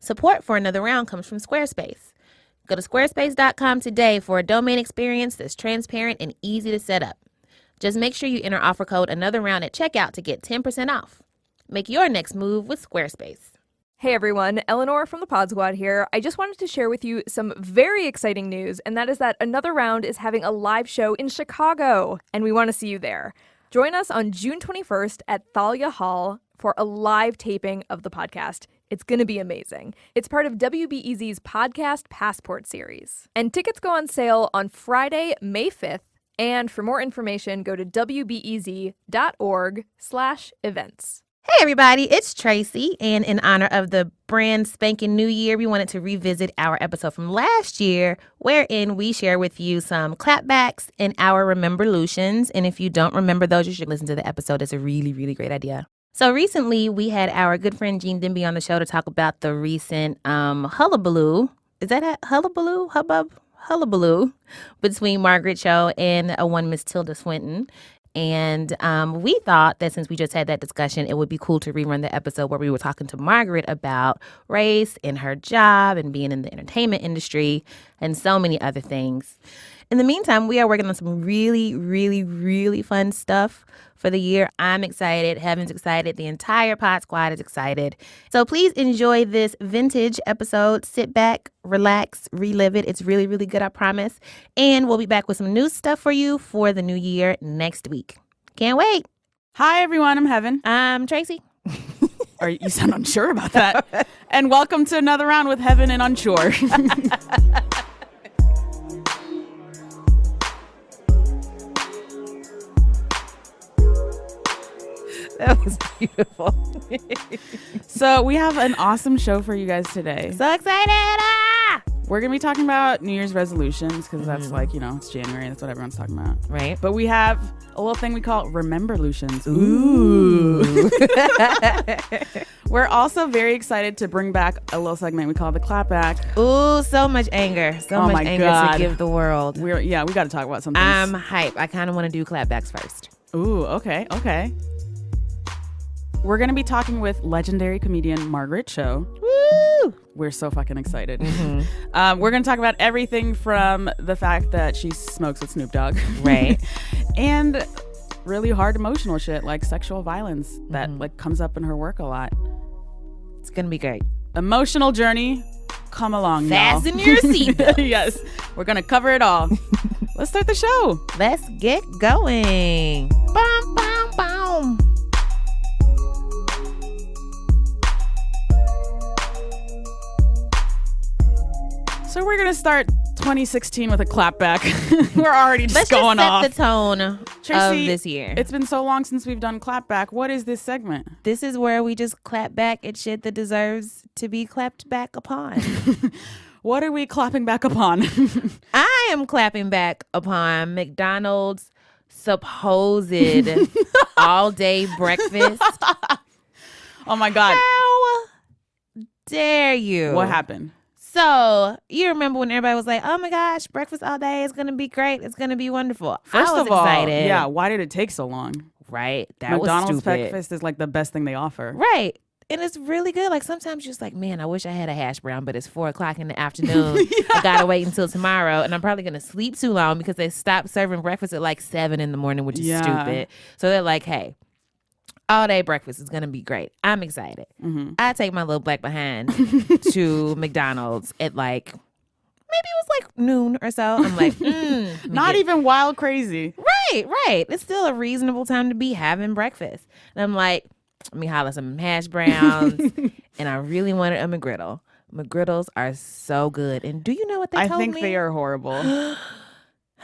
Support for Another Round comes from Squarespace. Go to squarespace.com today for a domain experience that's transparent and easy to set up. Just make sure you enter offer code Another Round at checkout to get 10% off. Make your next move with Squarespace. Hey everyone, Eleanor from the Pod Squad here. I just wanted to share with you some very exciting news, and that is that Another Round is having a live show in Chicago, and we want to see you there. Join us on June 21st at Thalia Hall for a live taping of the podcast. It's going to be amazing. It's part of WBEZ's Podcast Passport series. And tickets go on sale on Friday, May 5th. And for more information, go to wbez.org/events. Hey everybody, it's Tracy, and in honor of the brand spanking new year, we wanted to revisit our episode from last year, wherein we share with you some clapbacks and our rememberlutions. And if you don't remember those, you should listen to the episode. It's a really, really great idea. So recently, we had our good friend Gene Demby on the show to talk about the recent hullabaloo. Is that a hullabaloo? Hullabaloo between Margaret Cho and one Miss Tilda Swinton. And we thought that since we just had that discussion, it would be cool to rerun the episode where we were talking to Margaret about race and her job and being in the entertainment industry and so many other things. In the meantime, we are working on some really, really, really fun stuff for the year. I'm excited. Heben's excited. The entire Pod Squad is excited. So please enjoy this vintage episode. Sit back, relax, relive it. It's really, really good, I promise. And we'll be back with some new stuff for you for the new year next week. Can't wait. Hi, everyone. I'm Heben. I'm Tracy. Or you sound unsure about that. And welcome to Another Round with Heben and Unsure. That was beautiful. So we have an awesome show for you guys today. So excited. We're going to be talking about New Year's resolutions because that's like, it's January. That's what everyone's talking about. Right. But we have a little thing we call rememberlutions. Ooh. We We're also very excited to bring back a little segment we call the clapback. Ooh, so much anger. So much anger to give the world. We got to talk about something. I'm hype. I kind of want to do clapbacks first. Ooh, okay. We're going to be talking with legendary comedian Margaret Cho. Woo! We're so fucking excited. Mm-hmm. We're going to talk about everything from the fact that she smokes with Snoop Dogg. Right. And really hard emotional shit like sexual violence that like comes up in her work a lot. It's going to be great. Emotional journey. Come along, Fasten your seatbelt. Yes. We're going to cover it all. Let's start the show. Let's get going. Bum, bum, bum. So we're going to start 2016 with a clapback. We're already just going off. Let's just set the tone Tracy, of this year. It's been so long since we've done clapback. What is this segment? This is where we just clap back at shit that deserves to be clapped back upon. What are we clapping back upon? I am clapping back upon McDonald's supposed all-day breakfast. Oh, my God. How dare you? What happened? So, you remember when everybody was like, oh my gosh, breakfast all day is going to be great. It's going to be wonderful. First I was of all, excited. yeah, why did it take so long? Right. That McDonald's was stupid. breakfast is like the best thing they offer. Right. And it's really good. Like sometimes you're just like, man, I wish I had a hash brown, but it's 4:00 in the afternoon. Yeah. I got to wait until tomorrow. And I'm probably going to sleep too long because they stopped serving breakfast at like 7 a.m, which is stupid. So they're like, hey, all day breakfast is going to be great. I'm excited. Mm-hmm. I take my little black behind to McDonald's at like, maybe it was like noon or so. I'm like, not even wild crazy. Right. It's still a reasonable time to be having breakfast. And I'm like, let me holler some hash browns. And I really wanted a McGriddle. McGriddles are so good. And do you know what they told me? I think they are horrible.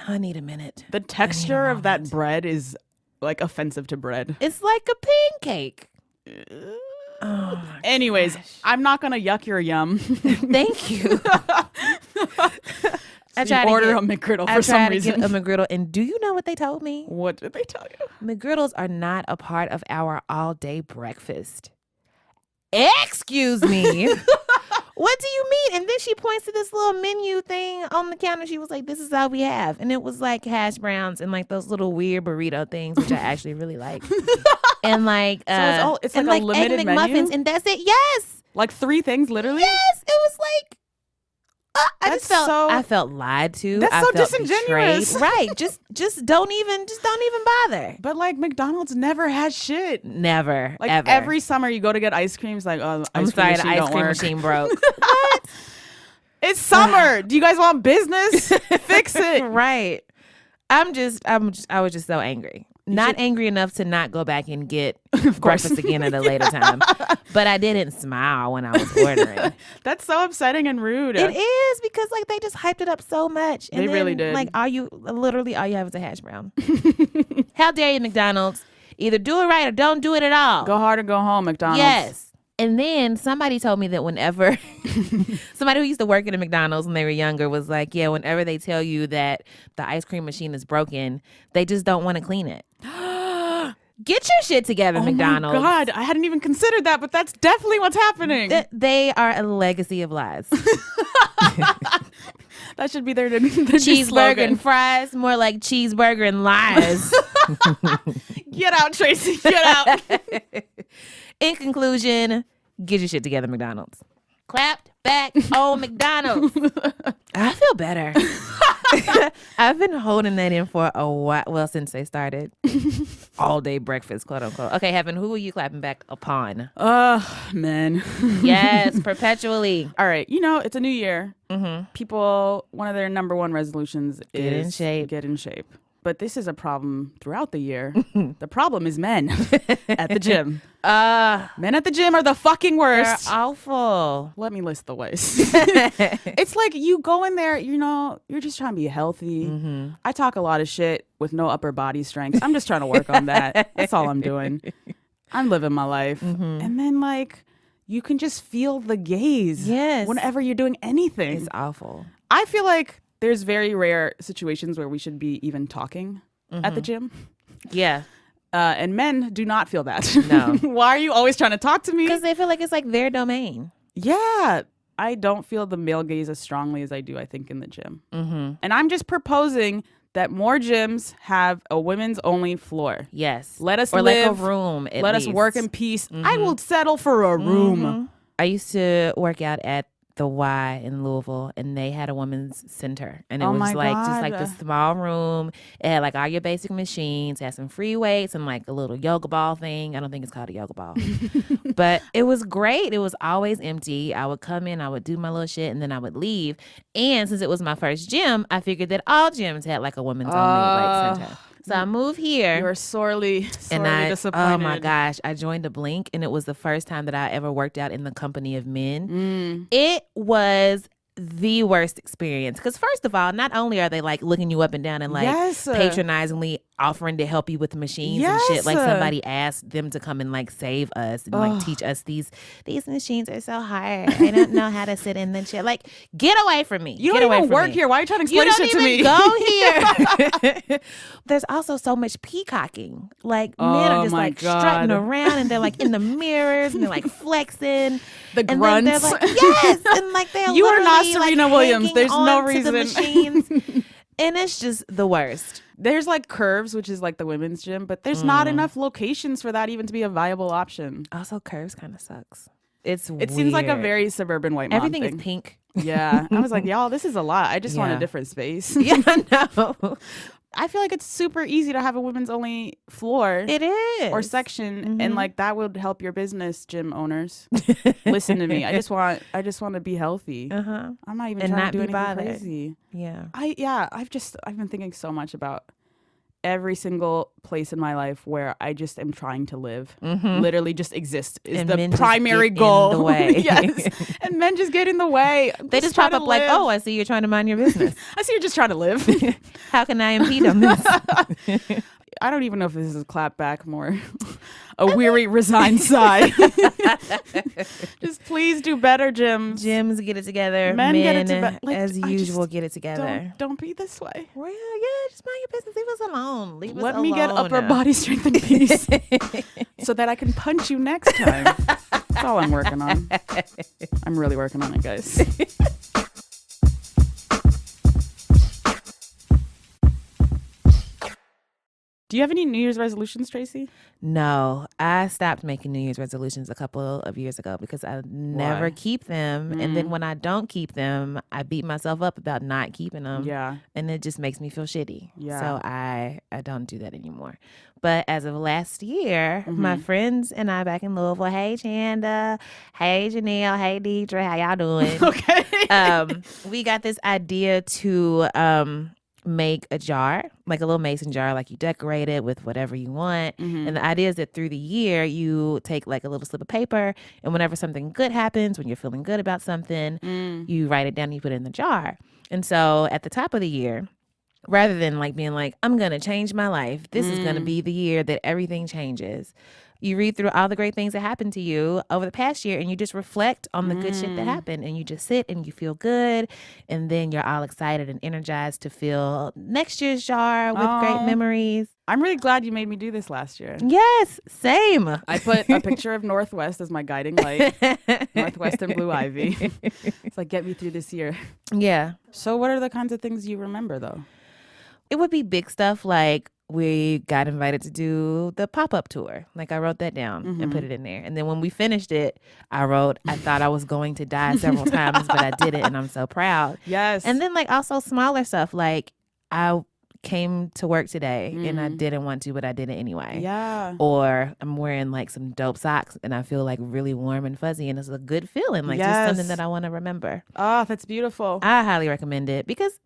I need a minute. The texture of that bread is like offensive to bread. It's like a pancake. Oh, anyways, gosh. I'm not gonna yuck your yum. Thank you. I tried to order a McGriddle for some reason. I tried to get a McGriddle, and do you know what they told me? What did they tell you? McGriddles are not a part of our all-day breakfast. Excuse me. What do you mean? And then she points to this little menu thing on the counter. She was like, this is all we have. And it was like hash browns and like those little weird burrito things, which I actually really like. And like, so it's like a limited egg menu? McMuffins, and that's it. Yes. Like 3 things, literally? Yes, it was like I felt lied to. That's I so felt disingenuous. betrayed. Right. Just don't even bother. But like McDonald's never had shit. Never. Like ever. every summer you go to get ice cream, it's like, oh, I'm ice cream sorry, machine the ice don't cream work. machine broke. What? It's summer. Do you guys want business? Fix it. Right. I was just so angry. Not angry enough to not go back and get breakfast again at a later time. But I didn't smile when I was ordering. That's so upsetting and rude. It is because like they just hyped it up so much. And They then, really did. Like all you have is a hash brown. How dare you, McDonald's? Either do it right or don't do it at all. Go hard or go home, McDonald's. Yes. And then somebody told me that whenever somebody who used to work at a McDonald's when they were younger was like, yeah, whenever they tell you that the ice cream machine is broken, they just don't want to clean it. Get your shit together, McDonald's. Oh my God, I hadn't even considered that, but that's definitely what's happening. They are a legacy of lies. That should be their Cheeseburger and fries, more like cheeseburger and lies. Get out, Tracy. Get out. In conclusion, get your shit together, McDonald's. Clapped back on McDonald's. I feel better. I've been holding that in for a while. Well, since they started all day breakfast, quote unquote. Okay, Heben, who are you clapping back upon? Men. Yes, perpetually. All right. You know, it's a new year. Mm-hmm. People, one of their number one resolutions Get in is shape. get in shape. But this is a problem throughout the year. The problem is men at the gym. Men at the gym are the fucking They're worst. awful. Let me list the ways. It's like you go in there, you know, you're just trying to be healthy. Mm-hmm. I talk a lot of shit with no upper body strength. I'm just trying to work on that. That's all I'm doing. I'm living my life. Mm-hmm. And then like you can just feel the gaze. Yes. Whenever you're doing anything. It's awful. I feel like there's very rare situations where we should be even talking at the gym. Yeah. And men do not feel that. No. Why are you always trying to talk to me? Because they feel like it's like their domain. Yeah. I don't feel the male gaze as strongly as I do, I think, in the gym. Mm-hmm. And I'm just proposing that more gyms have a women's only floor. Yes. Let us or live. like a room. At Let least. us work in peace. I will settle for a room. Mm-hmm. I used to work out at the Y in Louisville, and they had a women's center, and it Oh was my like just like God. this small room. It had like all your basic machines, had some free weights, and like a little yoga ball thing. I don't think it's called a yoga ball, but it was great. It was always empty. I would come in, I would do my little shit, and then I would leave. And since it was my first gym, I figured that all gyms had like a women's only like center. So I moved here. You're sorely And I, disappointed. oh my gosh, I joined a Blink, and it was the first time that I ever worked out in the company of men. It was the worst experience because first of all, not only are they like looking you up and down and like Yes. patronizingly offering to help you with the machines and shit, like somebody asked them to come and like save us and like teach us these machines are so hard. I don't know how to sit in the chair. Like, get away from me. You Get don't away even from work me. here. Why are you trying to You explain don't shit to even me? go here. There's also so much peacocking. Like men Oh are just my like God. strutting around, and they're like in the mirrors, and they're like flexing. The and grunts. Then they're like, yes, and like they're You are not literally, Serena like, Williams. hanging There's no on to the reason. machines. And it's just the worst. There's like Curves, which is like the women's gym, but there's not enough locations for that even to be a viable option. Also, Curves kind of sucks. It Seems like a very suburban white mom everything thing. is pink. Yeah. I was like, y'all, this is a lot. I just want a Yeah. different space. Yeah, no, I feel like it's super easy to have a women's only floor it is or section, and like that would help your business, gym owners. Listen to me. I just want to be healthy. Uh-huh. I'm not even And trying not to do be anything bothered. crazy. Yeah. I've been thinking so much about every single place in my life where I just am trying to live, literally just exist is And the men just primary get in goal. the way. Yes, and men just get in the way. They just try pop to up like, live. oh, I see you're trying to mind your business. I see you're just trying to live. How can I impede on this? I don't even know if this is a clapback, more a weary, resigned sigh. Just please do better, gyms. Gyms get it together. Men get it Men, together. Like, as I usual, just get it together. Don't be this way. Well, yeah, just mind your business. Leave us alone. Leave us Let alone. me get upper body strength and peace so that I can punch you next time. That's all I'm working on. I'm really working on it, guys. Do you have any New Year's resolutions, Tracy? No, I stopped making New Year's resolutions a couple of years ago because I never keep them. And then when I don't keep them, I beat myself up about not keeping them. Yeah. And it just makes me feel shitty. Yeah. So I don't do that anymore. But as of last year, my friends and I back in Louisville, hey Chanda, hey Janelle, hey Deidre, how y'all doing? Okay. We got this idea to make a jar, like a little mason jar, like you decorate it with whatever you want. And the idea is that through the year, you take like a little slip of paper, and whenever something good happens, when you're feeling good about something, you write it down and you put it in the jar. And so at the top of the year, rather than like being like, I'm going to change my life, this is going to be the year that everything changes, you read through all the great things that happened to you over the past year and you just reflect on the good shit that happened, and you just sit and you feel good, and then you're all excited and energized to fill next year's jar with great memories. I'm really glad you made me do this last year. Yes, same. I put a picture of Northwest as my guiding light. Northwest and Blue Ivy. It's like, get me through this year. Yeah. So what are the kinds of things you remember, though? It would be big stuff like we got invited to do the pop-up tour. Like I wrote that down and put it in there. And then when we finished it, I wrote, I thought I was going to die several times, but I did it and I'm so proud. Yes. And then like also smaller stuff like I came to work today and I didn't want to, but I did it anyway. Yeah. Or I'm wearing like some dope socks and I feel like really warm and fuzzy and it's a good feeling. Like just something that I want to remember. Oh, that's beautiful. I highly recommend it because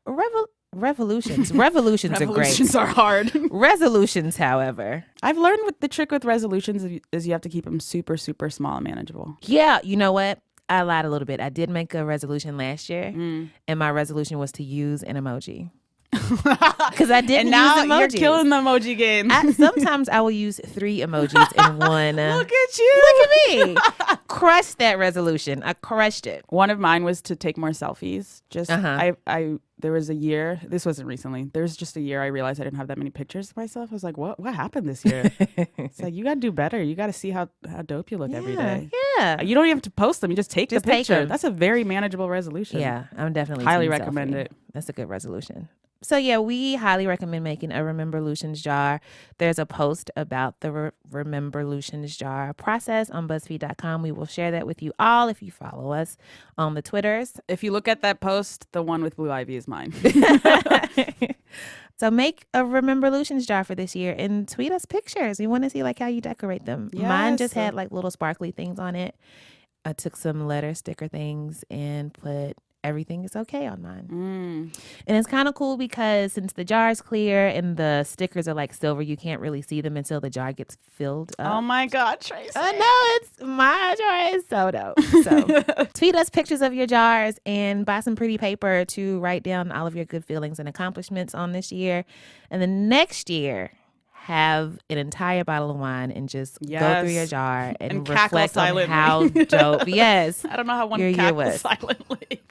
revolutions are great. Resolutions are hard. Resolutions, however. I've learned the trick with resolutions is you have to keep them super, super small and manageable. Yeah, you know what? I lied a little bit. I did make a resolution last year, and my resolution was to use an emoji. Because I didn't and now use emojis. You're killing the emoji game. Sometimes I will use 3 emojis in one. Look at you. Look at me. Crushed that resolution. I crushed it. One of mine was to take more selfies. Just there was a year, this wasn't recently, there was just a year I realized I didn't have that many pictures of myself. I was like, what happened this year? It's like, you got to do better. You got to see how dope you look every day. Yeah. You don't even have to post them. You just take the picture. Take 'em. That's a very manageable resolution. Yeah, I'm definitely highly team recommend selfie. it. That's a good resolution. So yeah, we highly recommend making a rememberlutions jar. There's a post about the rememberlutions jar process on BuzzFeed.com. We will share that with you all if you follow us on the Twitters. If you look at that post, the one with Blue Ivy is mine. So make a rememberlutions jar for this year and tweet us pictures. We want to see like how you decorate them. Yes. Mine just had like little sparkly things on it. I took some letter sticker things and put everything is okay on mine. And it's kind of cool because since the jar is clear and the stickers are like silver, you can't really see them until the jar gets filled up. Oh my God, Tracy. My jar is so dope. So tweet us pictures of your jars and buy some pretty paper to write down all of your good feelings and accomplishments on this year. And then next year, have an entire bottle of wine and just go through your jar and reflect on how dope. Yes. I don't know how one your year cackles was. silently.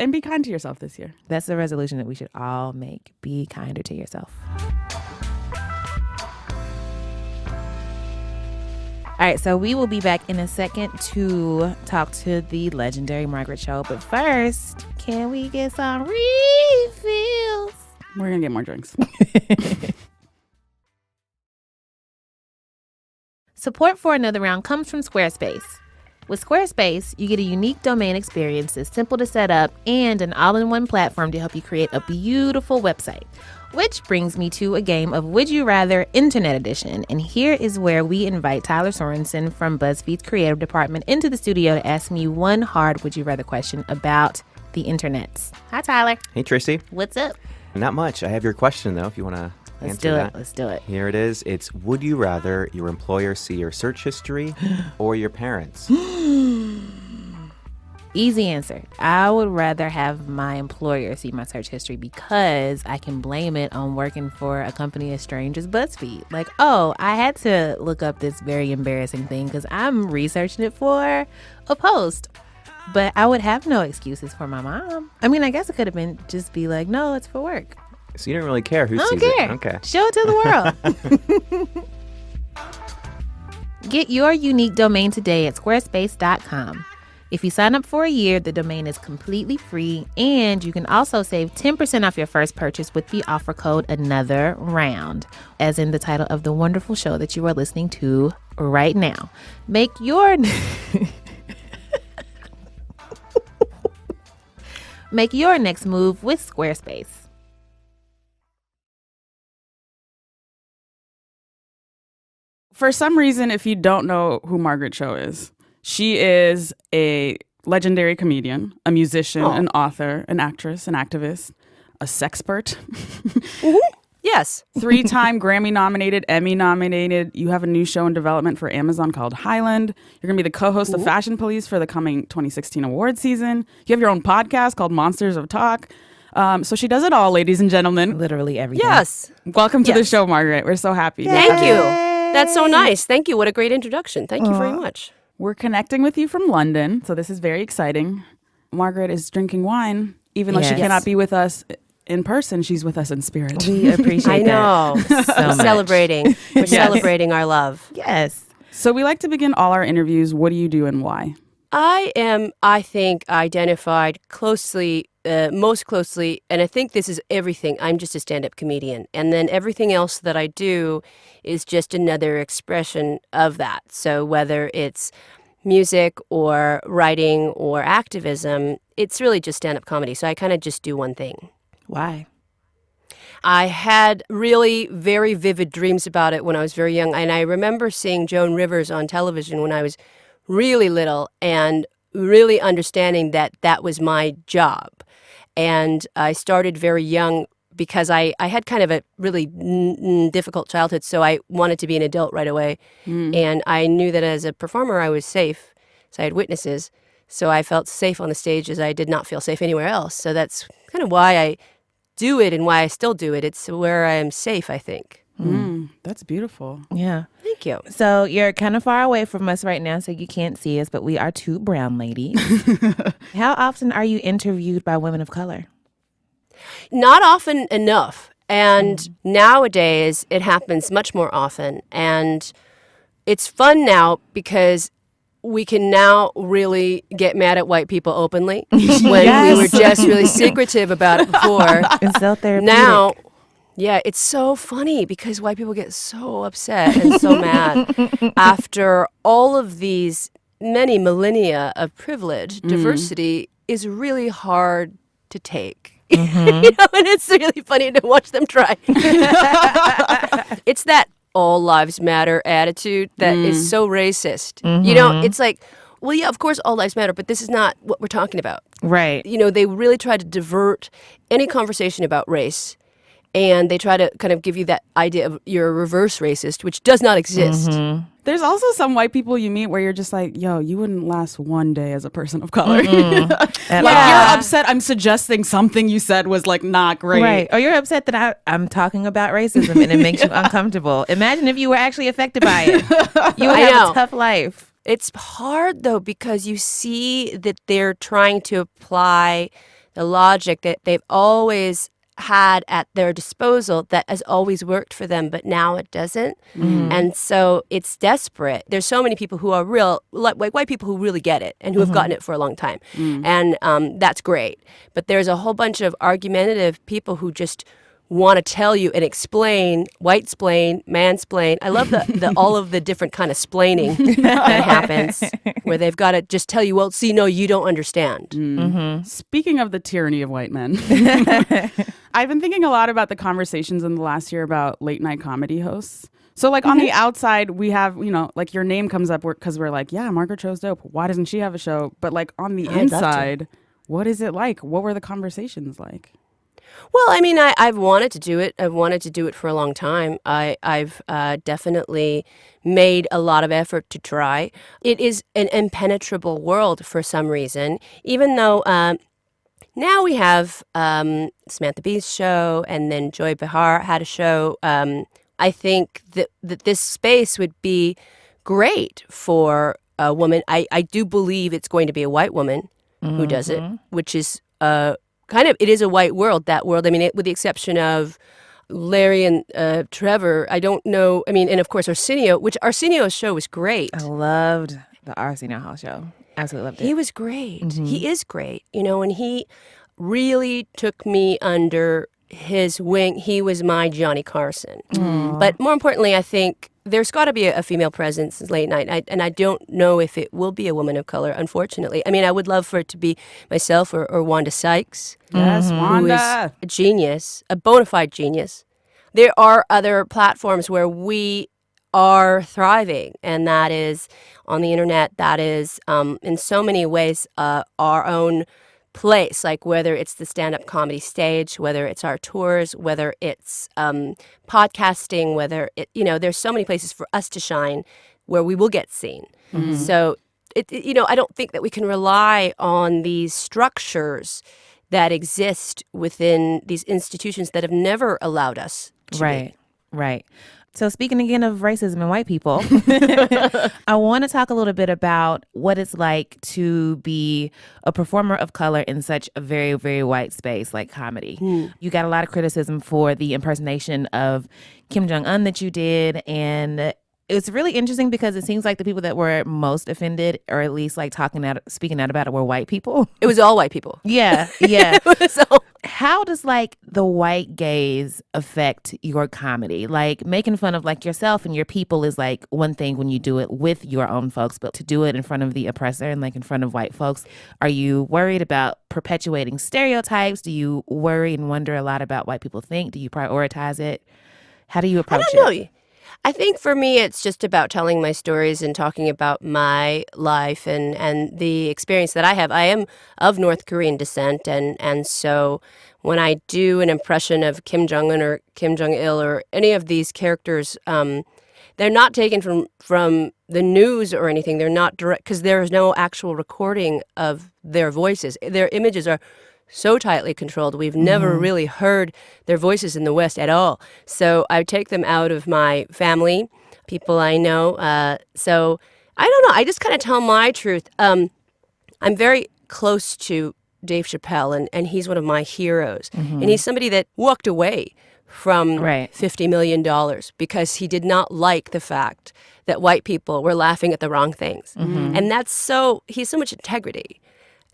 And be kind to yourself this year. That's the resolution that we should all make. Be kinder to yourself. All right, so we will be back in a second to talk to the legendary Margaret Cho. But first, can we get some refills? We're going to get more drinks. Support for Another Round comes from Squarespace. With Squarespace, you get a unique domain experience that's simple to set up and an all-in-one platform to help you create a beautiful website. Which brings me to a game of Would You Rather Internet Edition. And here is where we invite Tyler Sorensen from BuzzFeed's creative department into the studio to ask me one hard Would You Rather question about the internets. Hi, Tyler. Hey, Tracy. What's up? Not much. I have your question, though, if you want to answer that. Let's do it. Here it is. It's, would you rather your employer see your search history or your parents? Easy answer. I would rather have my employer see my search history because I can blame it on working for a company as strange as BuzzFeed. Like, oh, I had to look up this very embarrassing thing because I'm researching it for a post. But I would have no excuses for my mom. I mean, I guess it could have been just be like, no, it's for work. So you don't really care who I sees don't care. it? Okay. Show it to the world. Get your unique domain today at squarespace.com. If you sign up for a year, the domain is completely free, and you can also save 10% off your first purchase with the offer code Another Round, as in the title of the wonderful show that you are listening to right now. Make your Make your next move with Squarespace. For some reason, if you don't know who Margaret Cho is, she is a legendary comedian, a musician, an author, an actress, an activist, a sexpert. Yes. 3-time Grammy-nominated, Emmy-nominated. You have a new show in development for Amazon called Highland. You're going to be the co-host of Fashion Police for the coming 2016 award season. You have your own podcast called Monsters of Talk. So she does it all, ladies and gentlemen. Literally everything. Yes. Welcome to the show, Margaret. We're so happy. Thank you. That's so nice. Thank you. What a great introduction. Thank you very much. We're connecting with you from London, so this is very exciting. Margaret is drinking wine, even though she cannot be with us in person. She's with us in spirit. We appreciate I know. so Celebrating. We're celebrating our love. Yes. So we like to begin all our interviews. What do you do and why? I am, I think, identified closely, most closely, and I think this is everything. I'm just a stand-up comedian. And then everything else that I do is just another expression of that. So whether it's music or writing or activism, it's really just stand-up comedy. So I kind of just do one thing. Why? I had really very vivid dreams about it when I was very young. And I remember seeing Joan Rivers on television when I was really little and really understanding that that was my job. And I started very young because I had kind of a really difficult childhood, so I wanted to be an adult right away. And I knew that as a performer I was safe, so I had witnesses. So I felt safe on the stage as I did not feel safe anywhere else. So that's kind of why I do it and why I still do it. It's where I am safe, I think. That's beautiful. Yeah. Thank you. So you're kind of far away from us right now, so you can't see us, but we are two brown ladies. How often are you interviewed by women of color? Not often enough. And nowadays it happens much more often. And it's fun now because we can now really get mad at white people openly when we were just really secretive about it before. It's so therapeutic. Now, yeah, it's so funny because white people get so upset and so mad after all of these many millennia of privilege. Diversity is really hard to take. You know, and it's really funny to watch them try. It's that all lives matter attitude that is so racist. You know, it's like, well, yeah, of course all lives matter, but this is not what we're talking about. Right. You know, they really try to divert any conversation about race. And they try to kind of give you that idea of you're a reverse racist, which does not exist. There's also some white people you meet where you're just like, yo, you wouldn't last one day as a person of color. You're upset. I'm suggesting something you said was like not great. Right. Or you're upset that I'm talking about racism and it makes you uncomfortable. Imagine if you were actually affected by it. You would have a tough life. It's hard, though, because you see that they're trying to apply the logic that they've always had at their disposal that has always worked for them, but now it doesn't. And so it's desperate. There's so many people who are real, like white people who really get it and who have gotten it for a long time. And that's great. But there's a whole bunch of argumentative people who just want to tell you and explain, white-splain, mansplain. I love the all of the different kind of splaining that happens where they've got to just tell you, well, see, no, you don't understand. Speaking of the tyranny of white men, I've been thinking a lot about the conversations in the last year about late night comedy hosts. So like on the outside, we have, you know, like your name comes up because we're like, yeah, Margaret Cho's dope. Why doesn't she have a show? But like on the inside, what is it like? What were the conversations like? Well, I mean, I've wanted to do it. I've wanted to do it for a long time. I've definitely made a lot of effort to try. It is an impenetrable world for some reason, even though now we have Samantha Bee's show, and then Joy Behar had a show. I think that this space would be great for a woman. I do believe it's going to be a white woman who does it, which is kind of, it is a white world, that world. I mean, with the exception of Larry and Trevor, I don't know. I mean, and of course Arsenio, which Arsenio's show was great. I loved the Arsenio Hall show. Absolutely loved it. He was great. He is great, and he really took me under his wing. He was my Johnny Carson. But more importantly, I think there's got to be a female presence late night, and I don't know if it will be a woman of color, unfortunately. I mean, I would love for it to be myself or Wanda Sykes. Yes, Who is Wanda. a genius, a bona fide genius. There are other platforms where we are thriving, and that is on the internet. That is, in so many ways, our own place, like whether it's the stand-up comedy stage, whether it's our tours, whether it's podcasting, whether there's so many places for us to shine where we will get seen. So, I don't think that we can rely on these structures that exist within these institutions that have never allowed us to be. Right. So speaking again of racism and white people, I want to talk a little bit about what it's like to be a performer of color in such a very, very white space like comedy. You got a lot of criticism for the impersonation of Kim Jong-un that you did, and it's really interesting because it seems like the people that were most offended, or at least like speaking out about it, were white people. It was all white people. Yeah. So how does like the white gaze affect your comedy? Like making fun of like yourself and your people is like one thing when you do it with your own folks, but to do it in front of the oppressor and like in front of white folks, are you worried about perpetuating stereotypes? Do you worry and wonder a lot about what people think? Do you prioritize it? How do you approach it? I don't know. I think for me, it's just about telling my stories and talking about my life and the experience that I have. I am of North Korean descent, and so when I do an impression of Kim Jong-un or Kim Jong-il or any of these characters, they're not taken from the news or anything. They're not direct, because there is no actual recording of their voices. Their images are so tightly controlled. We've never really heard their voices in the West at all. So I take them out of my family, people I know. So I don't know. I just kind of tell my truth. I'm very close to Dave Chappelle, and he's one of my heroes. And he's somebody that walked away from $50 million because he did not like the fact that white people were laughing at the wrong things. And he's so much integrity.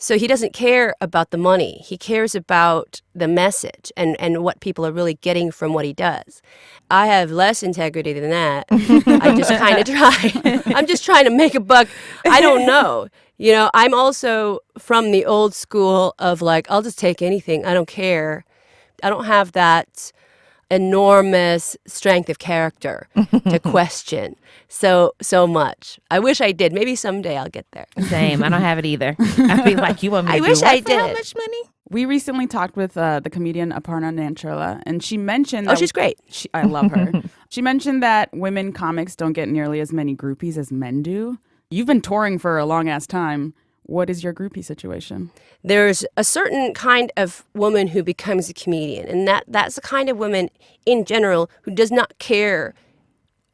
So he doesn't care about the money. He cares about the message and what people are really getting from what he does. I have less integrity than that. I just kind of try. I'm just trying to make a buck. I don't know. I'm also from the old school of like, I'll just take anything. I don't care. I don't have that enormous strength of character to question so much. I wish I did. Maybe someday I'll get there. Same. I don't have it either. I feel like you want me to I wish I did. How much money? We recently talked with the comedian Aparna Nancherla, and she mentioned Oh, she's great. I love her. She mentioned that women comics don't get nearly as many groupies as men do. You've been touring for a long-ass time. What is your groupie situation? There's a certain kind of woman who becomes a comedian, and that's the kind of woman in general who does not care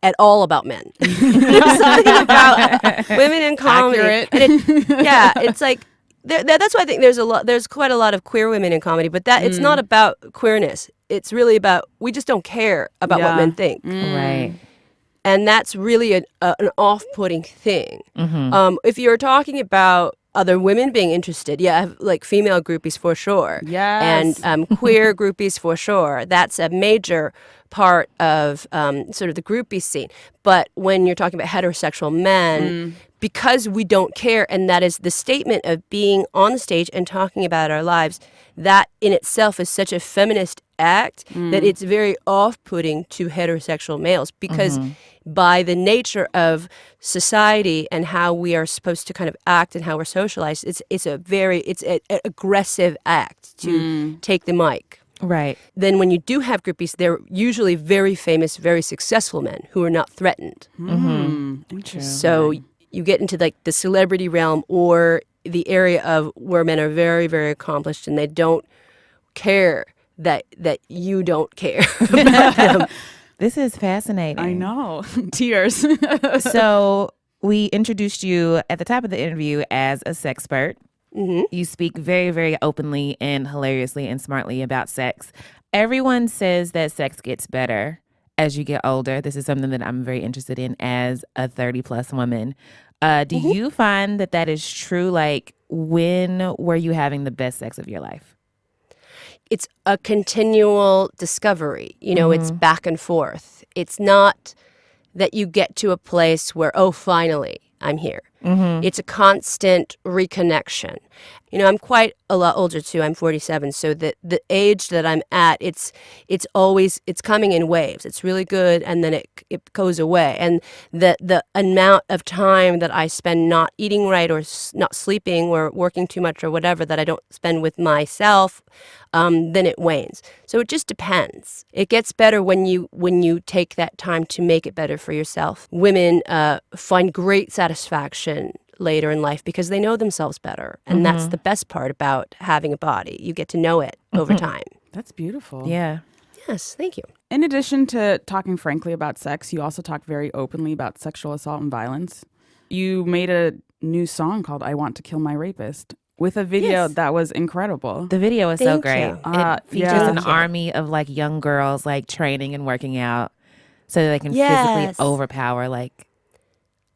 at all about men. There's something about women in comedy. Accurate. And it's like that's why I think there's quite a lot of queer women in comedy, but it's not about queerness. It's really about we just don't care about what men think. Right. And that's really an off-putting thing. If you're talking about other women being interested, I have like female groupies for sure. Yes. And queer groupies for sure. That's a major part of sort of the groupie scene. But when you're talking about heterosexual men, because we don't care, and that is the statement of being on the stage and talking about our lives, that in itself is such a feminist act that it's very off-putting to heterosexual males because by the nature of society and how we are supposed to kind of act and how we're socialized, it's an aggressive act to take the mic. Right. Then when you do have groupies, they're usually very famous, very successful men who are not threatened. Interesting. So you get into like the celebrity realm or the area of where men are very, very accomplished and they don't care that you don't care about them. This is fascinating. I know. Tears. So we introduced you at the top of the interview as a sexpert. You speak very, very openly and hilariously and smartly about sex. Everyone says that sex gets better as you get older. This is something that I'm very interested in as a 30-plus woman. Do you find that is true? Like, when were you having the best sex of your life? It's a continual discovery. It's back and forth. It's not that you get to a place where, oh, finally, I'm here. It's a constant reconnection. I'm quite a lot older too. I'm 47, so the age that I'm at, it's coming in waves. It's really good, and then it goes away. And the amount of time that I spend not eating right, or not sleeping, or working too much, or whatever, that I don't spend with myself, then it wanes. So it just depends. It gets better when you take that time to make it better for yourself. Women find great satisfaction later in life because they know themselves better. And that's the best part about having a body. You get to know it over time. That's beautiful. Yeah. Yes, thank you. In addition to talking frankly about sex, you also talk very openly about sexual assault and violence. You made a new song called I Want to Kill My Rapist with a video that was incredible. The video is so Thank great. you. It features an army of like young girls like training and working out so that they can physically overpower like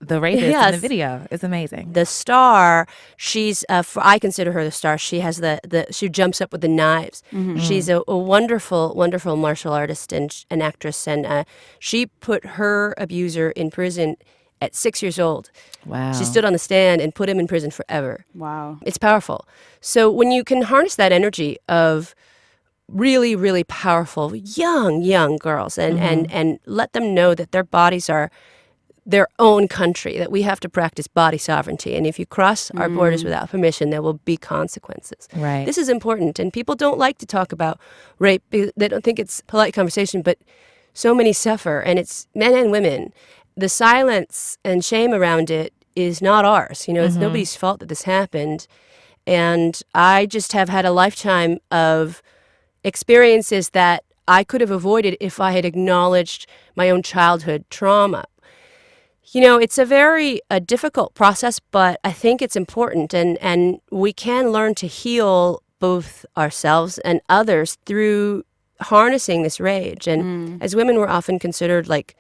the rapist in the video. Is amazing. The star, she's I consider her the star. She has she jumps up with the knives. She's a wonderful, wonderful martial artist and an actress, and she put her abuser in prison at 6 years old. Wow. She stood on the stand and put him in prison forever. Wow. It's powerful. So when you can harness that energy of really, really powerful young girls and let them know that their bodies are their own country, that we have to practice body sovereignty. And if you cross our borders without permission, there will be consequences. Right. This is important. And people don't like to talk about rape. They don't think it's polite conversation, but so many suffer. And it's men and women. The silence and shame around it is not ours. It's nobody's fault that this happened. And I just have had a lifetime of experiences that I could have avoided if I had acknowledged my own childhood trauma. It's a very difficult process, but I think it's important, and we can learn to heal both ourselves and others through harnessing this rage. And as women, we're often considered like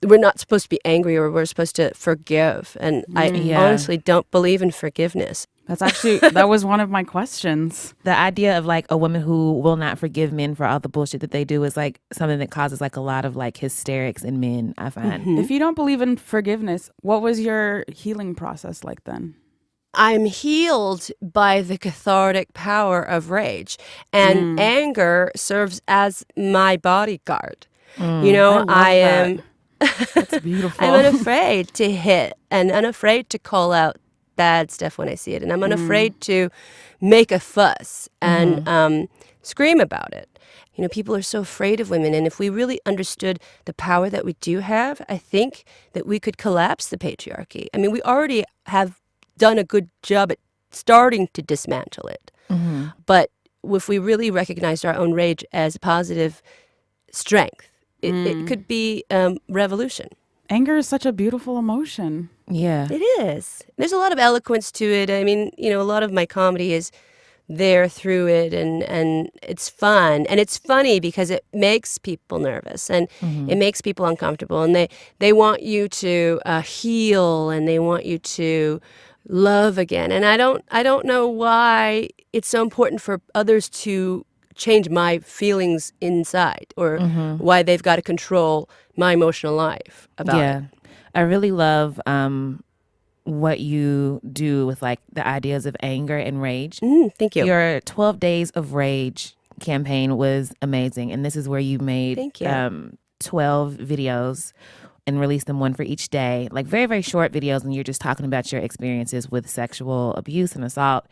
we're not supposed to be angry, or we're supposed to forgive. And I honestly don't believe in forgiveness. That was one of my questions. The idea of like a woman who will not forgive men for all the bullshit that they do is like something that causes like a lot of like hysterics in men, I find. If you don't believe in forgiveness, what was your healing process like then? I'm healed by the cathartic power of rage, and anger serves as my bodyguard. I am That's beautiful. I'm unafraid to hit and unafraid to call out bad stuff when I see it. And I'm unafraid to make a fuss and scream about it. People are so afraid of women. And if we really understood the power that we do have, I think that we could collapse the patriarchy. I mean, we already have done a good job at starting to dismantle it. But if we really recognized our own rage as a positive strength, it could be revolution. Anger is such a beautiful emotion. Yeah. It is. There's a lot of eloquence to it. I mean, a lot of my comedy is there through it, and it's fun. And it's funny because it makes people nervous, and it makes people uncomfortable. And they want you to heal, and they want you to love again. And I don't know why it's so important for others to change my feelings inside, or why they've got to control my emotional life about it. I really love what you do with like the ideas of anger and rage. Thank you. Your 12 Days of Rage campaign was amazing. And this is where you made 12 videos and released them one for each day. Like very, very short videos, and you're just talking about your experiences with sexual abuse and assault.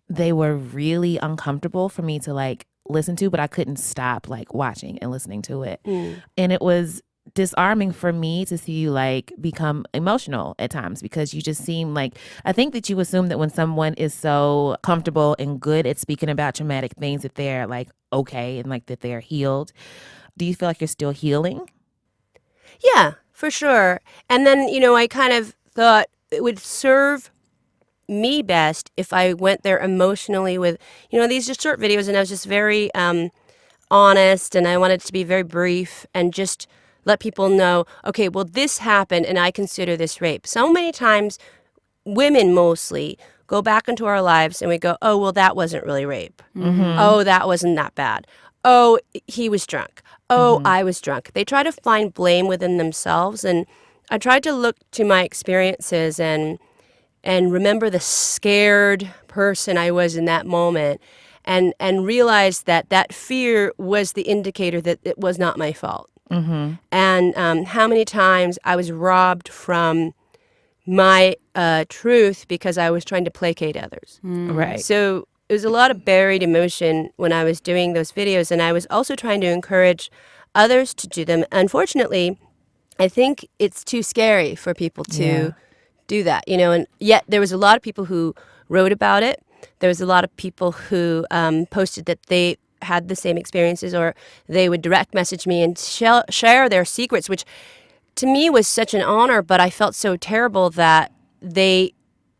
They were really uncomfortable for me to like listen to, but I couldn't stop like watching and listening to it. And it was disarming for me to see you like become emotional at times, because you just seem like, I think that you assume that when someone is so comfortable and good at speaking about traumatic things that they're like okay and like that they're healed. Do you feel like you're still healing? Yeah, for sure. And then, I kind of thought it would serve me best if I went there emotionally with, these just short videos, and I was just very honest, and I wanted it to be very brief and just let people know, okay, well, this happened and I consider this rape. So many times, women mostly go back into our lives and we go, oh, well, that wasn't really rape. Oh, that wasn't that bad. Oh, he was drunk. Oh, I was drunk. They try to find blame within themselves. And I tried to look to my experiences and remember the scared person I was in that moment and realize that fear was the indicator that it was not my fault. And how many times I was robbed from my truth because I was trying to placate others. Right. So it was a lot of buried emotion when I was doing those videos, and I was also trying to encourage others to do them. Unfortunately, I think it's too scary for people to do that, and yet there was a lot of people who wrote about it. There was a lot of people who posted that they had the same experiences, or they would direct message me and share their secrets, which to me was such an honor, but I felt so terrible that they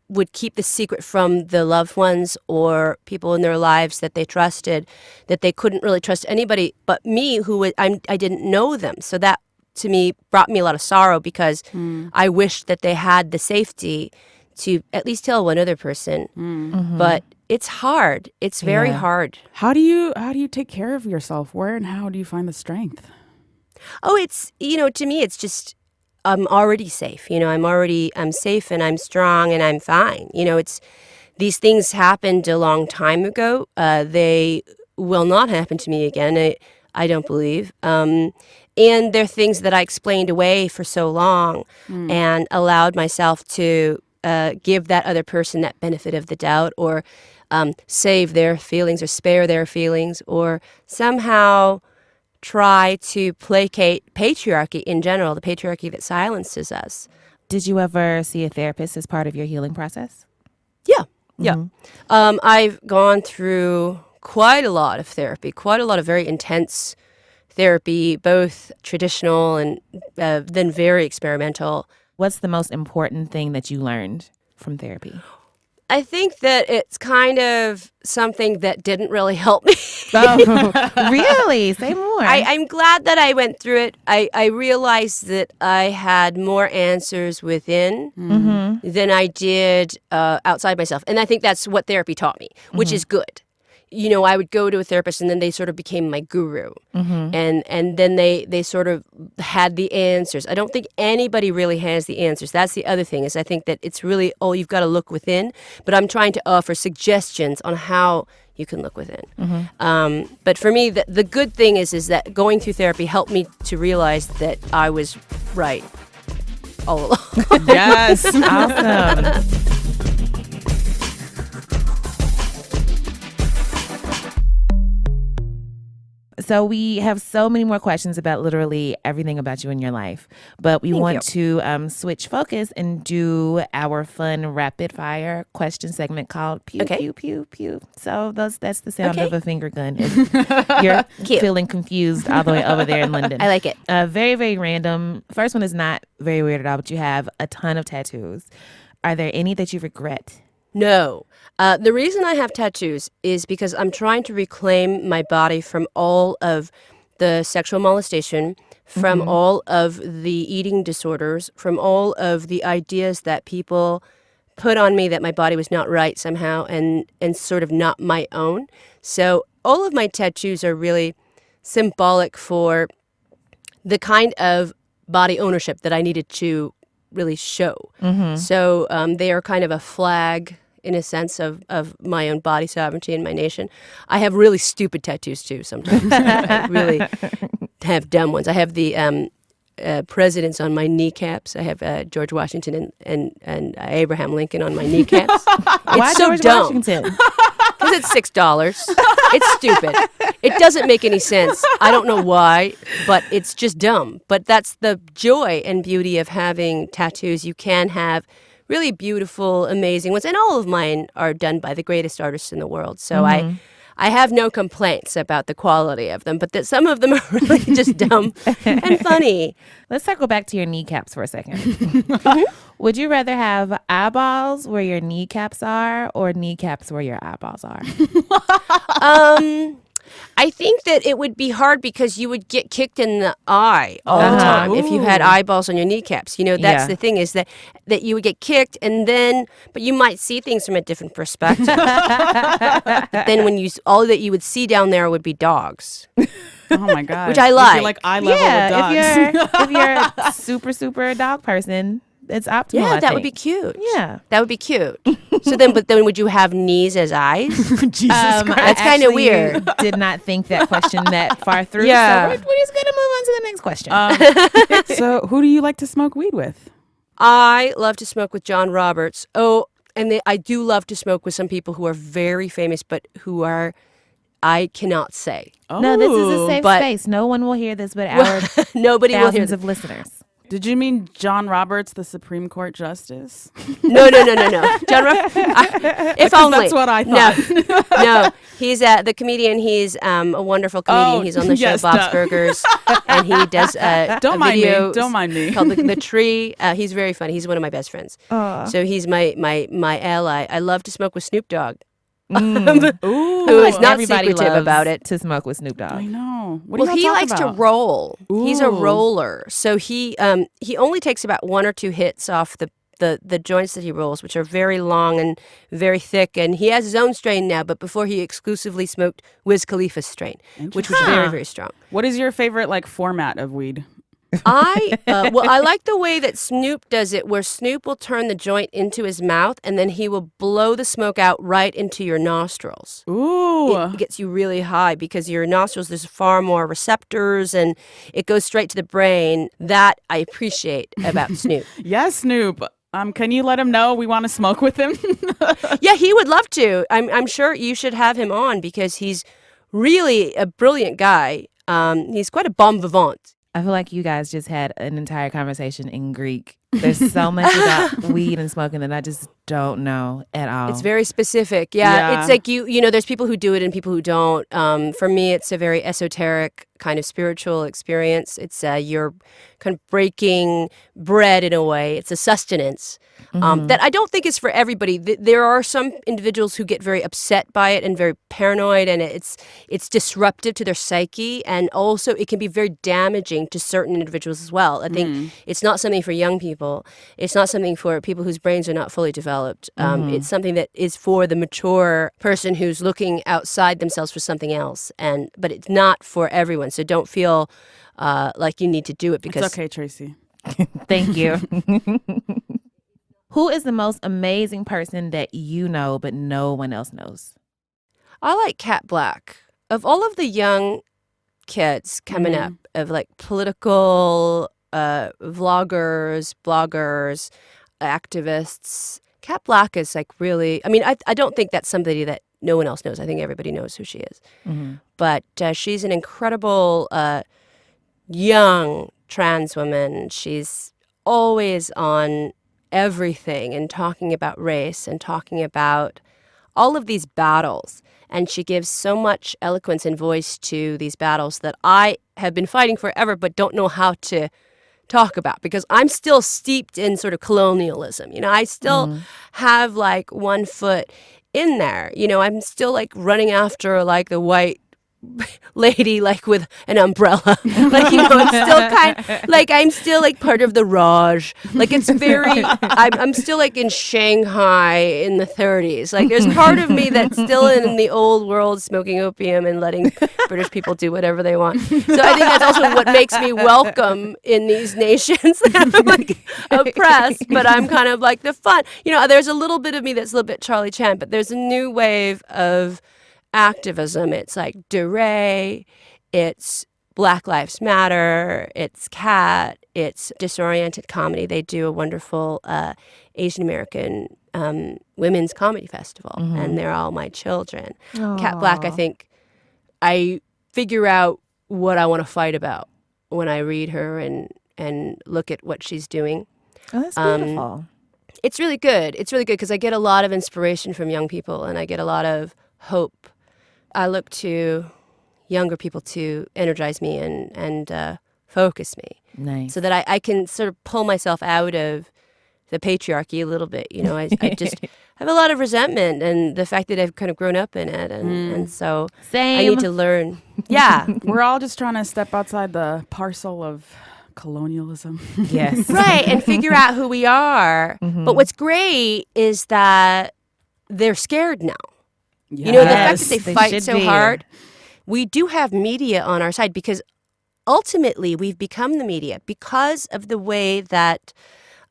would keep the secret from the loved ones or people in their lives that they trusted, that they couldn't really trust anybody but me, I didn't know them. So that, to me, brought me a lot of sorrow because I wished that they had the safety to at least tell one other person. But it's hard. It's very hard. How do you take care of yourself? Where and how do you find the strength? Oh, it's, to me, it's just, I'm already safe. I'm safe and I'm strong and I'm fine. These things happened a long time ago. They will not happen to me again. I don't believe. And they're things that I explained away for so long and allowed myself to give that other person that benefit of the doubt, or save their feelings or spare their feelings, or somehow try to placate patriarchy in general, the patriarchy that silences us. Did you ever see a therapist as part of your healing process? Yeah. I've gone through quite a lot of therapy, quite a lot of very intense therapy, both traditional and then very experimental. What's the most important thing that you learned from therapy? I think that it's kind of something that didn't really help me. Oh, really? Say more. I'm glad that I went through it. I realized that I had more answers within than I did outside myself. And I think that's what therapy taught me, which is good. I would go to a therapist and then they sort of became my guru. And then they sort of had the answers. I don't think anybody really has the answers. That's the other thing, is I think that it's really, you've got to look within. But I'm trying to offer suggestions on how you can look within. But for me, the good thing is that going through therapy helped me to realize that I was right all along. Yes. Awesome. So we have so many more questions about literally everything about you in your life, but we want to switch focus and do our fun rapid fire question segment called Pew, Pew, Pew, Pew. So that's the sound of a finger gun. If you're feeling confused all the way over there in London. I like it. Very, very random. First one is not very weird at all, but you have a ton of tattoos. Are there any that you regret? No. The reason I have tattoos is because I'm trying to reclaim my body from all of the sexual molestation, from all of the eating disorders, from all of the ideas that people put on me that my body was not right somehow and sort of not my own. So all of my tattoos are really symbolic for the kind of body ownership that I needed to really show. So they are kind of a flag, in a sense, of my own body sovereignty in my nation. I have really stupid tattoos too sometimes. I really have dumb ones. I have the presidents on my kneecaps. I have George Washington and Abraham Lincoln on my kneecaps. Why It's so George dumb. Washington? Because it's $6. It's stupid. It doesn't make any sense. I don't know why, but it's just dumb. But that's the joy and beauty of having tattoos. You can have really beautiful, amazing ones. And all of mine are done by the greatest artists in the world. So I have no complaints about the quality of them, but that some of them are really just dumb and funny. Let's circle back to your kneecaps for a second. Would you rather have eyeballs where your kneecaps are or kneecaps where your eyeballs are? I think that it would be hard because you would get kicked in the eye all the time if you had eyeballs on your kneecaps. You know, that's the thing is that you would get kicked but you might see things from a different perspective. But then all that you would see down there would be dogs. Oh my God. Which I like. You're like eye level with dogs. If you're a super dog person, it's optimal. Yeah, that would be cute. Yeah. That would be cute. But then would you have knees as eyes? Jesus Christ. That's kind of weird. Did not think that question that far through. Yeah. So we're just going to move on to the next question. So who do you like to smoke weed with? I love to smoke with John Roberts. Oh, and I do love to smoke with some people who are very famous, but I cannot say. Oh. No, this is a safe space. No one will hear this but our nobody will hear thousands of listeners. Did you mean John Roberts, the Supreme Court Justice? No. John Roberts. If only. That's what I thought. No. He's the comedian. He's a wonderful comedian. He's on the show Bob's Burgers, and he does Don't mind me. Don't mind me. Called the Tree. He's very funny. He's one of my best friends. So he's my ally. I love to smoke with Snoop Dogg. Who is not Everybody secretive loves about it. to smoke with Snoop Dogg. I know. What do Well, you he talk likes to about? roll. He's a Ooh. roller, so he only takes about 1 or 2 hits off the joints that he rolls, which are very long and very thick. And he has his own strain now, but before he exclusively smoked Wiz Khalifa's strain, which was very, very strong. What is your favorite format of weed? I like the way that Snoop does it, where Snoop will turn the joint into his mouth and then he will blow the smoke out right into your nostrils. Ooh. It gets you really high because your nostrils, there's far more receptors and it goes straight to the brain. That I appreciate about Snoop. Yes, Snoop. Can you let him know we want to smoke with him? Yeah, he would love to. I'm sure you should have him on because he's really a brilliant guy. He's quite a bon vivant. I feel like you guys just had an entire conversation in Greek. There's so much about weed and smoking that I just don't know at all. It's very specific. Yeah. It's like you know, there's people who do it and people who don't. For me, it's a very esoteric kind of spiritual experience. It's you're kind of breaking bread in a way. It's a sustenance that I don't think is for everybody. There are some individuals who get very upset by it and very paranoid, and it's disruptive to their psyche, and also it can be very damaging to certain individuals as well. I think it's not something for young people. It's not something for people whose brains are not fully developed. It's something that is for the mature person who's looking outside themselves for something else, but it's not for everyone. So don't feel like you need to do it because It's okay, Tracy. Thank you. Who is the most amazing person that you know but no one else knows? I like Cat Black. Of all of the young kids coming up, of political vloggers, bloggers, activists, Cat Black is really, I mean, I don't think that's somebody that no one else knows. I think everybody knows who she is. But she's an incredible young trans woman. She's always on everything and talking about race and talking about all of these battles. And she gives so much eloquence and voice to these battles that I have been fighting forever but don't know how to talk about because I'm still steeped in sort of colonialism. You know, I still have one foot in there. You know, I'm still running after the white lady with an umbrella. I'm still part of the Raj. It's very I'm still in Shanghai in the 30s. There's part of me that's still in the old world smoking opium and letting British people do whatever they want. So I think that's also what makes me welcome in these nations that I'm oppressed, but I'm kind of the fun. You know, there's a little bit of me that's a little bit Charlie Chan, but there's a new wave of activism. It's DeRay, it's Black Lives Matter, it's Cat, it's Disoriented Comedy. They do a wonderful Asian American women's comedy festival, and they're all my children. Aww. Cat Black, I think I figure out what I want to fight about when I read her and look at what she's doing. Oh, that's beautiful. It's really good. It's really good because I get a lot of inspiration from young people and I get a lot of hope. I look to younger people to energize me and focus me. Nice. So that I can sort of pull myself out of the patriarchy a little bit. I just have a lot of resentment and the fact that I've kind of grown up in it. And so Same. I need to learn. Yeah. We're all just trying to step outside the parcel of colonialism. Yes. Right. And figure out who we are. But what's great is that they're scared now. Yes. The fact that they They fight should so be. hard. We do have media on our side because ultimately we've become the media because of the way that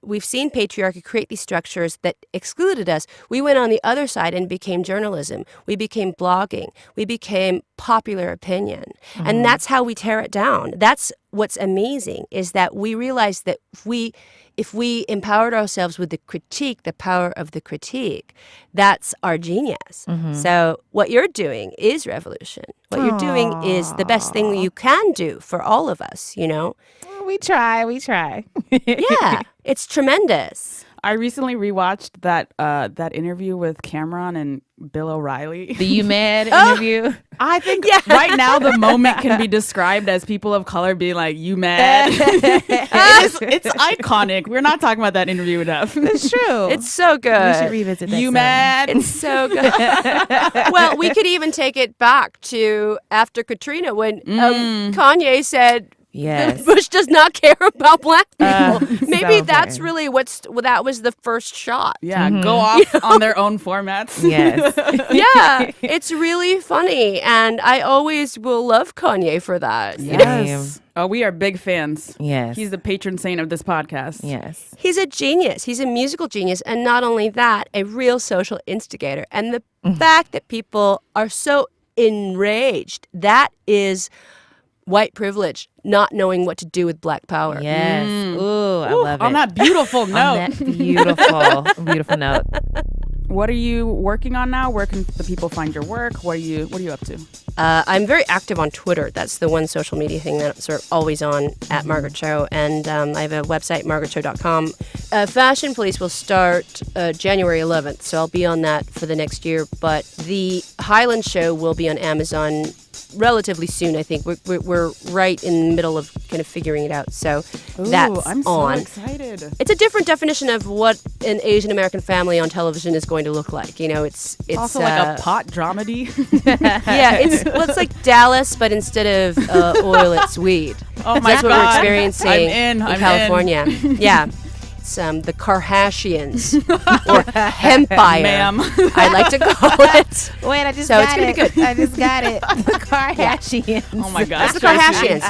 we've seen patriarchy create these structures that excluded us. We went on the other side and became journalism. We became blogging. We became popular opinion. And that's how we tear it down. That's what's amazing is that we realize that if we empowered ourselves with the critique, the power of the critique, that's our genius. So what you're doing is revolution. What you're doing is the best thing you can do for all of us, We try. Yeah, it's tremendous. I recently rewatched that interview with Cameron and Bill O'Reilly. The You Mad interview. I think right now the moment can be described as people of color being like, "You mad?" It's iconic. We're not talking about that interview enough. It's true. It's so good. We should revisit that. You soon. mad? It's so good. Well, we could even take it back to after Katrina when Kanye said, Yes. Bush does not care about black people. Maybe so that's important. really that was the first shot. Yeah, go off on their own formats. Yes. Yeah, it's really funny. And I always will love Kanye for that. Yes. Oh, we are big fans. Yes. He's the patron saint of this podcast. Yes. He's a genius. He's a musical genius. And not only that, a real social instigator. And the fact that people are so enraged, that is white privilege, not knowing what to do with black power. Yes. Ooh, I love it. On that beautiful On note. that beautiful note. What are you working on now? Where can the people find your work? What are you up to? I'm very active on Twitter. That's the one social media thing that I'm sort of always on at Margaret Cho. And I have a website, margaretcho.com. Fashion Police will start January 11th, so I'll be on that for the next year. But the Highland Show will be on Amazon relatively soon, I think. We're right in the middle of kind of figuring it out. So that's I'm on. so excited. It's a different definition of what an Asian American family on television is going to look like. It's Also like a pot dramedy. yeah, it's like Dallas, but instead of oil, it's weed. Oh my That's what God. we're experiencing I'm in. California. Yeah. It's the Kardashians or Hempire, Ma'am. I like to call it. Wait, I just So it's got gonna it. be good. I just got it. The Kardashians. Oh my gosh. That's the Kardashians.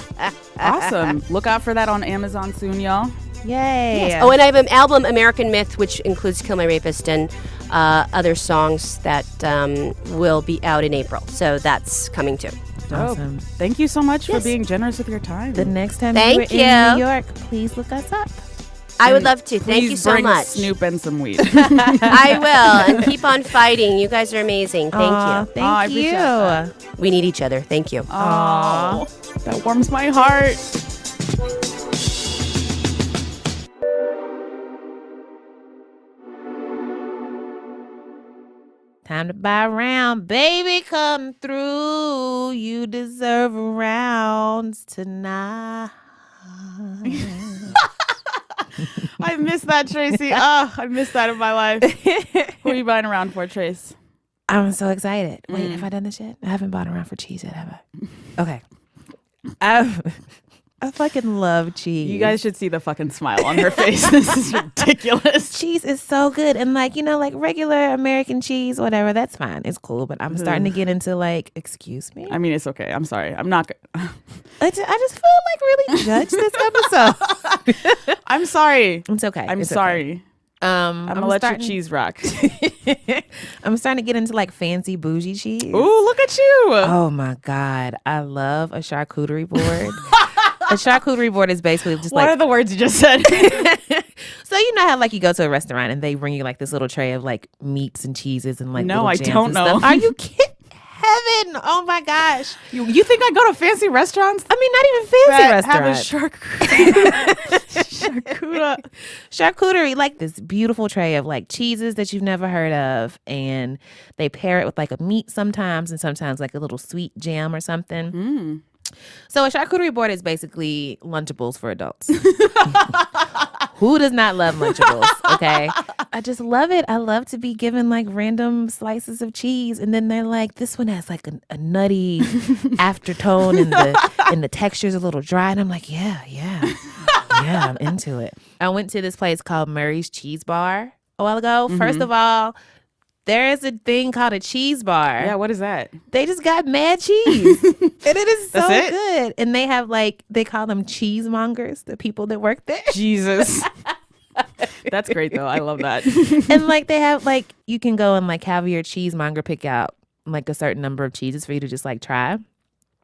Awesome. Look out for that on Amazon soon, y'all. Yay. Oh, and I have an album, American Myth, which includes Kill My Rapist and other songs that will be out in April. So that's coming too. Awesome. Thank you so much for Yes. being generous with your time. The next time Thank you are in you. New York, please look us up. I would love to. Thank Please you so bring much. Snoop and some weed. I will. And keep on fighting. You guys are amazing. Thank Aw, you. Thank I you. appreciate that. We need each other. Thank you. Oh, that warms my heart. Time to buy a round. Baby, come through. You deserve rounds tonight. I miss that, Tracy. Oh, I miss that in my life. Who are you buying around for, Trace? I'm so excited. Wait, have I done this yet? I haven't bought around for cheese yet, have I? Okay. I fucking love cheese. You guys should see the fucking smile on her face. This is ridiculous. Cheese is so good. And like regular American cheese, whatever, that's fine. It's cool. But I'm starting to get into excuse me? I mean, it's okay. I'm sorry. I'm not. I just feel really judged this episode. I'm sorry. It's okay. I'm It's sorry. Okay. I'm gonna let your cheese rock. I'm starting to get into fancy bougie cheese. Ooh, look at you. Oh my God. I love a charcuterie board. A charcuterie board is basically just what are the words you just said? So you know how you go to a restaurant and they bring you this little tray of meats and cheeses and No, little I jams don't and know. stuff. Are you kidding? Heaven. Oh my gosh. You think I go to fancy restaurants? I mean, not even fancy Have a charcuterie, this beautiful tray of cheeses that you've never heard of, and they pair it with a meat sometimes, and sometimes a little sweet jam or something. So a charcuterie board is basically Lunchables for adults. Who does not love Lunchables? Okay. I just love it. I love to be given like random slices of cheese. And then they're like, this one has like a nutty aftertone and the texture's a little dry. And I'm like, yeah, I'm into it. I went to this place called Murray's Cheese Bar a while ago. First of all, there is a thing called a cheese bar. Yeah, what is that? They just got mad cheese. And it is so good. And they have like, they call them cheesemongers, the people that work there. Jesus. That's great though. I love that. And like they have like, you can go and like have your cheesemonger pick out like a certain number of cheeses for you to just like try.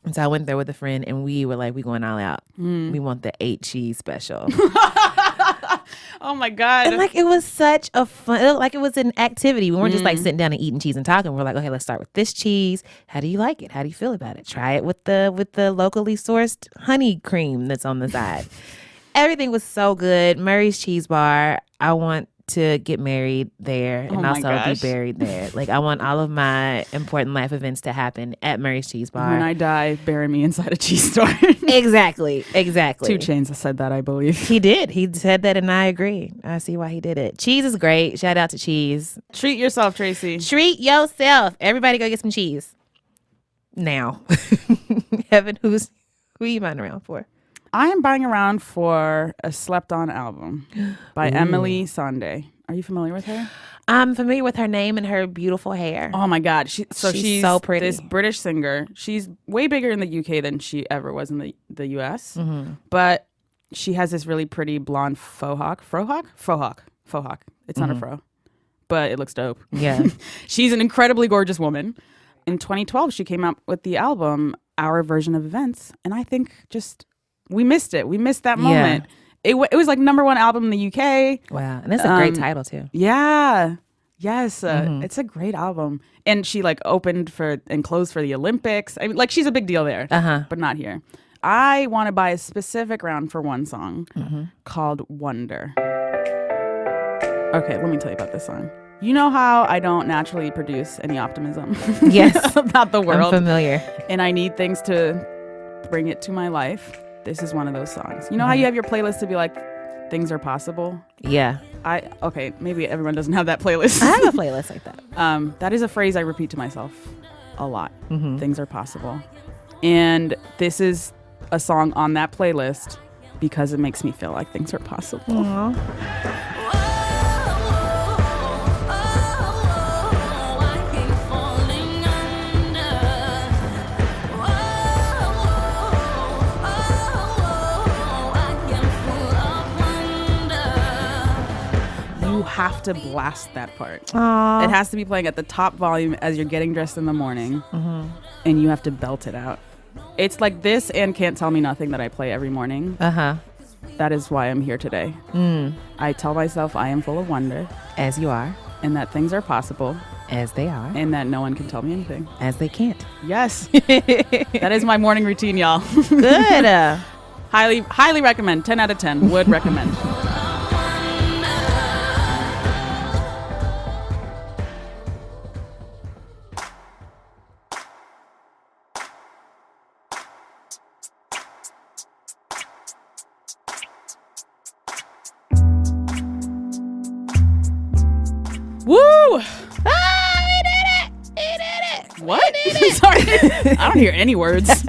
And so I went there with a friend and we were like, we going all out. We want the 8 cheese special. Oh my God. And like it was such a fun, like it was an activity. We weren't just like sitting down and eating cheese and talking. We're like, okay, let's start with this cheese. How do you like it? How do you feel about it? Try it with the locally sourced honey cream that's on the side. Everything was so good. Murray's Cheese Bar. I want to get married there and also be buried there. Like I want all of my important life events to happen at Murray's Cheese Bar. When I die, bury me inside a cheese store. Exactly. 2 Chainz said that, I believe. He did. He said that and I agree. I see why he did it. Cheese is great. Shout out to cheese. Treat yourself, Tracy. Treat yourself. Everybody go get some cheese. Now. Heben, who are you buying around for? I am buying around for a Slept On album by Emily Sandé. Are you familiar with her? I'm familiar with her name and her beautiful hair. Oh my God. She's so pretty. This British singer. She's way bigger in the UK than she ever was in the US. But she has this really pretty blonde faux hawk. It's not a fro, but it looks dope. Yeah. She's an incredibly gorgeous woman. In 2012, she came out with the album, Our Version of Events. And I think we missed it. We missed that moment. It was like #1 album in the UK. Wow. And it's a great title too. Yeah. Yes. It's a great album. And she like opened for and closed for the Olympics. I mean, like she's a big deal there, but not here. I want to buy a specific round for one song called Wonder. Okay, let me tell you about this song. You know how I don't naturally produce any optimism Yes. about the world. I'm familiar. And I need things to bring it to my life. This is one of those songs. You know how you have your playlist to be like, things are possible? Yeah. Okay, maybe everyone doesn't have that playlist. I have a playlist like that. That is a phrase I repeat to myself a lot. Things are possible. And this is a song on that playlist because it makes me feel like things are possible. Aww. Have to blast that part. Aww. It has to be playing at the top volume as you're getting dressed in the morning, and you have to belt it out. It's like this and Can't Tell Me Nothing that I play every morning. That is why I'm here today. I tell myself I am full of wonder, As you are. and that things are possible, As they are. and that no one can tell me anything. As they can't. Yes. That is my morning routine, y'all. Good. Highly recommend. 10 out of 10 would recommend. Woo! We did it. What? Sorry. I don't hear any words.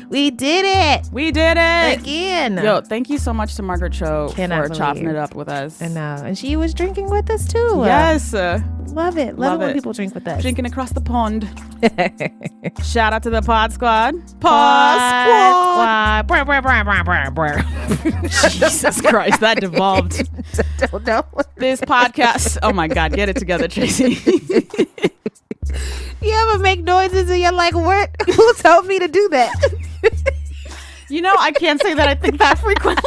We did it. We did it. Again. Yo, thank you so much to Margaret Cho Cannot for chopping believe. it up with us. I know. And she was drinking with us too. Yes. Love it. Love it when people drink with us. Drinking across the pond. Shout out to the Pod Squad. Pod Squad. Jesus Christ, that devolved. Don't know. This podcast. Oh my God, get it together, Tracy. You ever make noises and you're like, what? Who told me to do that? You know, I can't say that I think that frequently.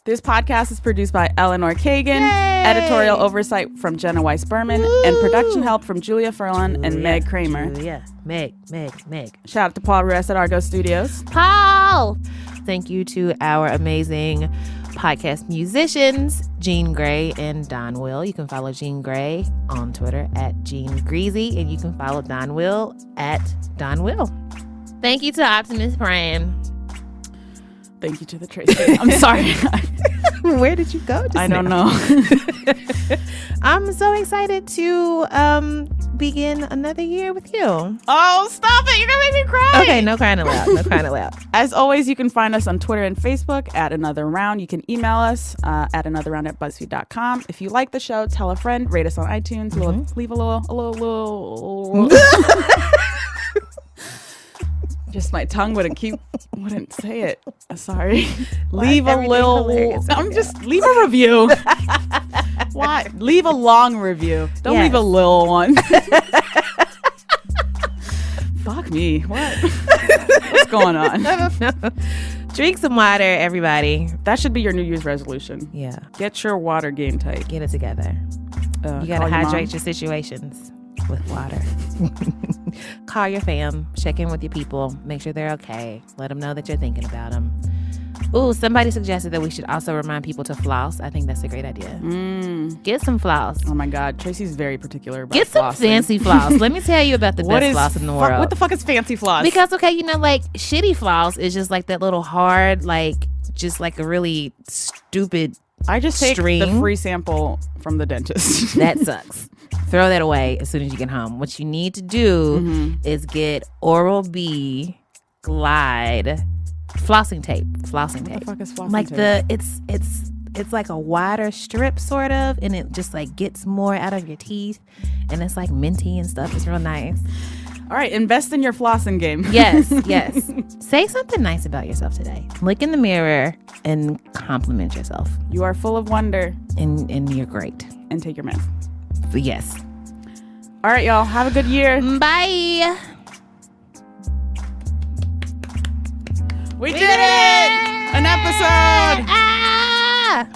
This podcast is produced by Eleanor Kagan, Yay! editorial oversight from Jenna Weiss-Berman, and production help from Julia Furlan and Meg Kramer. Julia. Meg. Shout out to Paul Ruess at Argo Studios. Paul! Thank you to our amazing podcast musicians, Jean Gray and Don Will. You can follow Jean Gray on Twitter at Jean Greasy, and you can follow Don Will at Don Will. Thank you to Optimus Prime. Thank you to the Tracy. I'm sorry. Where did you go? I don't know. I'm so excited to begin another year with you. Oh, stop it. You're going to make me cry. Okay, no crying aloud. No crying aloud. As always, you can find us on Twitter and Facebook at Another Round. You can email us at anotherround@buzzfeed.com. If you like the show, tell a friend, rate us on iTunes, leave a little. Just my tongue wouldn't say it. Sorry. Leave a little. Leave a review. Why? Leave a long review. Don't leave a little one. Fuck me. What? What's going on? I don't know. Drink some water, everybody. That should be your New Year's resolution. Yeah. Get your water game tight. Get it together. You got to hydrate your situations with water. Call your fam. Check in with your people. Make sure they're okay. Let them know that you're thinking about them. Ooh, somebody suggested that we should also remind people to floss. I think that's a great idea. Get some floss. Oh my God, Tracy's very particular about Get some flossing. Fancy floss. Let me tell you about the best floss in the world. What the fuck is fancy floss? Because, okay, like shitty floss is just like that little hard, just like a really stupid I just take string. the free sample from the dentist. That sucks. Throw that away as soon as you get home. What you need to do is get Oral-B Glide flossing tape. What the fuck is flossing Like tape? it's like a wider strip sort of, and it just like gets more out of your teeth, and it's like minty and stuff. It's real nice. All right, invest in your flossing game. Yes. Say something nice about yourself today. Look in the mirror and compliment yourself. You are full of wonder. And you're great. And take your meds. Yes. All right, y'all. Have a good year. Bye. We did it! An episode! Ah!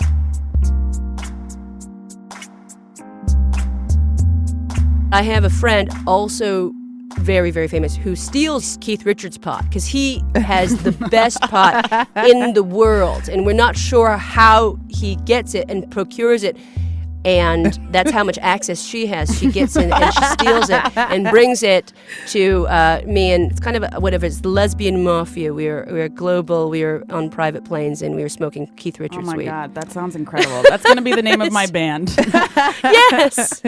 I have a friend also very, very famous who steals Keith Richards' pot because he has the best pot in the world. And we're not sure how he gets it and procures it. And that's how much access she has. She gets it and she steals it and brings it to me. And it's kind of it's lesbian mafia. We're global. We are on private planes and we were smoking Keith Richards' weed. Oh my God, that sounds incredible. That's going to be the name of my band. Yes.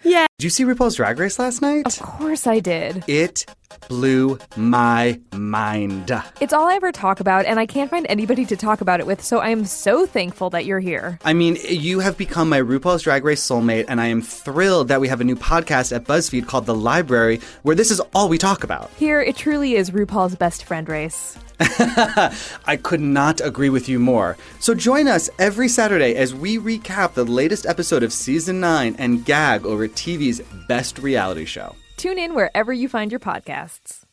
Yeah. Did you see RuPaul's Drag Race last night? Of course I did. It blew my mind. It's all I ever talk about, and I can't find anybody to talk about it with, so I am so thankful that you're here. I mean, you have become my RuPaul's Drag Race soulmate, and I am thrilled that we have a new podcast at BuzzFeed called The Library, where this is all we talk about. Here, it truly is RuPaul's best friend race. I could not agree with you more. So join us every Saturday as we recap the latest episode of Season 9 and gag over TV's best reality show. Tune in wherever you find your podcasts.